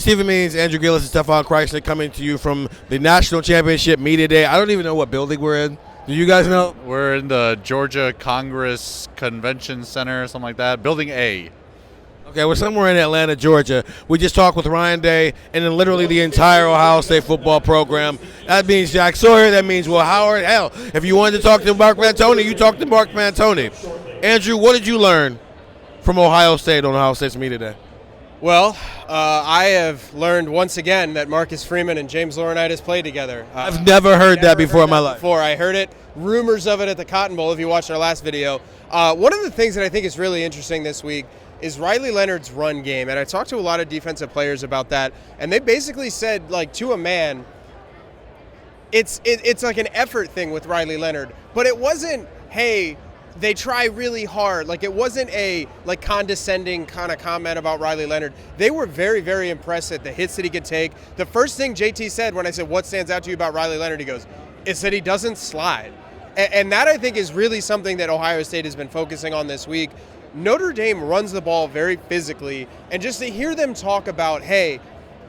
Stephen Means, Andrew Gillis, and Stefan Krajisnik coming to you from the National Championship Media Day. I don't even know what building we're in. Do you guys know? We're in the Georgia Congress Convention Center, something like that. Building A. Okay, we're somewhere in Atlanta, Georgia. We just talked with Ryan Day and then literally the entire Ohio State football program. That means Jack Sawyer. That means Will Howard. Hell, if you wanted to talk to Mark Mantoni, you talked to Mark Mantoni. Andrew, what did you learn from Ohio State on Ohio State's Media Day? Well, I have learned once again that Marcus Freeman and James Laurinaitis played together. I've never heard that before in my life. I heard it, rumors of it at the Cotton Bowl if you watched our last video. One of the things that I think is really interesting this week is Riley Leonard's run game. And I talked to a lot of defensive players about that, and they basically said, like, to a man, it's like an effort thing with Riley Leonard. But it wasn't, hey, they try really hard. Like, it wasn't a condescending kind of comment about Riley Leonard. They were very, very impressed at the hits that he could take. The first thing JT said when I said, what stands out to you about Riley Leonard, he goes, it's that he doesn't slide. And that, I think, is really something that Ohio State has been focusing on this week. Notre Dame runs the ball very physically, and just to hear them talk about, hey,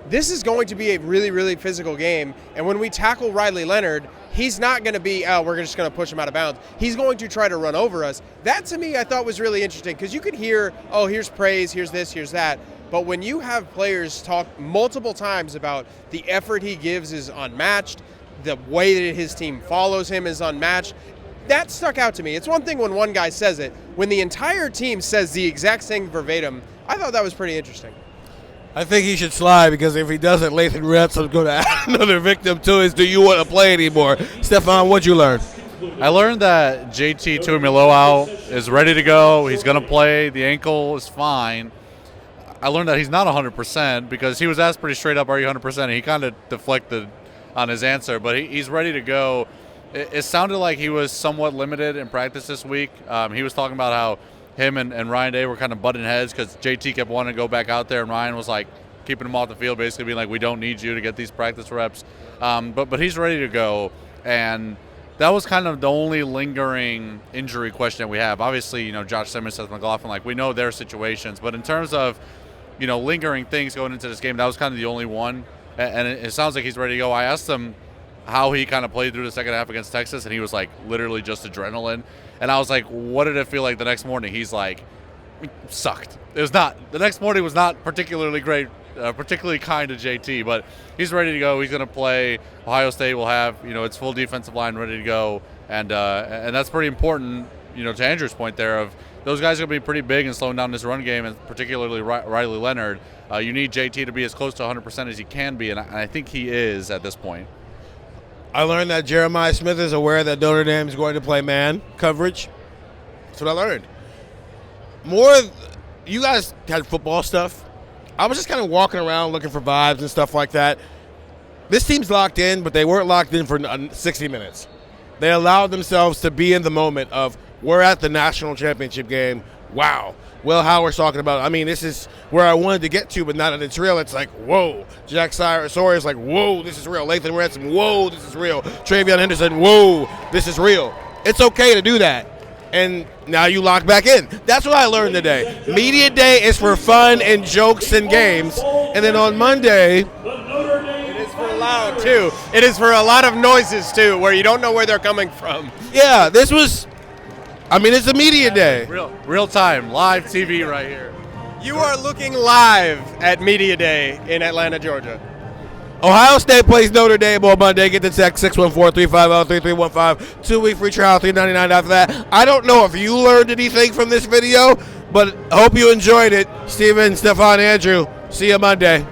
this is going to be a really, really physical game, and when we tackle Riley Leonard, he's not going to be, we're just going to push him out of bounds. He's going to try to run over us. That, to me, I thought was really interesting, because you could hear, oh, here's praise, here's this, here's that. But when you have players talk multiple times about the effort he gives is unmatched, the way that his team follows him is unmatched, that stuck out to me. It's one thing when one guy says it. When the entire team says the exact same verbatim, I thought that was pretty interesting. I think he should slide, because if he doesn't, Lathan Ransom's going to add another victim to his do you want to play anymore. Stefan, what'd you learn? I learned that JT Tuimoloau is ready to go. He's going to play. The ankle is fine. I learned that he's not 100% because he was asked pretty straight up, are you 100%? And he kind of deflected on his answer, but he's ready to go. It sounded like he was somewhat limited in practice this week. He was talking about how him and Ryan Day were kind of butting heads because JT kept wanting to go back out there, and Ryan was like keeping him off the field, basically being like, we don't need you to get these practice reps. But he's ready to go, and that was kind of the only lingering injury question that we have. Obviously, Josh Simmons, Seth McLaughlin, we know their situations, but in terms of, lingering things going into this game, that was kind of the only one, and it sounds like he's ready to go. I asked him how he kind of played through the second half against Texas, and he was like literally just adrenaline. And I was like, what did it feel like the next morning? He's like, it sucked. It was not. The next morning was not particularly great, particularly kind to JT, but he's ready to go. He's going to play. Ohio State will have, its full defensive line ready to go, and that's pretty important, to Andrew's point there of those guys are going to be pretty big in slowing down this run game, and particularly Riley Leonard. You need JT to be as close to 100% as he can be, and I think he is at this point. I learned that Jeremiah Smith is aware that Notre Dame is going to play man coverage. That's what I learned. You guys had football stuff. I was just kind of walking around looking for vibes and stuff like that. This team's locked in, but they weren't locked in for 60 minutes. They allowed themselves to be in the moment of, we're at the national championship game. Wow. Will Howard's talking about, this is where I wanted to get to, but now that it's real, it's like, whoa. Jack Sawyer's like, whoa, this is real. Lathan Ransom, whoa, this is real. Travion Henderson, whoa, this is real. It's okay to do that. And now you lock back in. That's what I learned today. Media day is for fun and jokes and games. And then on Monday, it is for loud, too. It is for a lot of noises, too, where you don't know where they're coming from. Yeah, it's a media day. Real time, live TV right here. You are looking live at Media Day in Atlanta, Georgia. Ohio State plays Notre Dame on Monday. Get the text 614-350-3315. 2-week free trial, $3.99 after that. I don't know if you learned anything from this video, but I hope you enjoyed it. Stephen, Stefan, Andrew, see you Monday.